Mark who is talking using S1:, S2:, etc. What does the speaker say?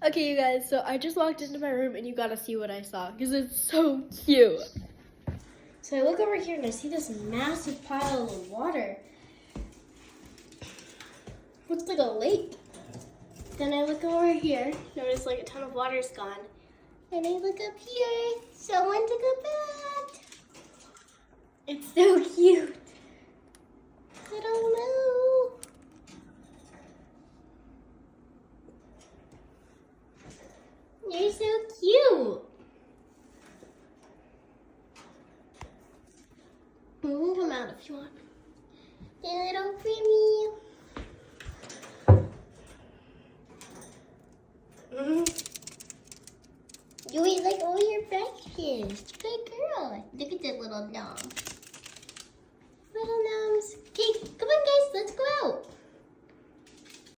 S1: Okay, you guys, so I just walked into my room and you gotta see what I saw because it's so cute. So I look over here and I see this massive pile of water. Looks like a lake. Then I look over here, notice like a ton of water's gone. And I look up here, someone took a bath. It's so cute. I don't know. You're so cute. You can come out if you want. Hey, little Creamy. You eat like all your breakfast. Good girl. Look at that little dog.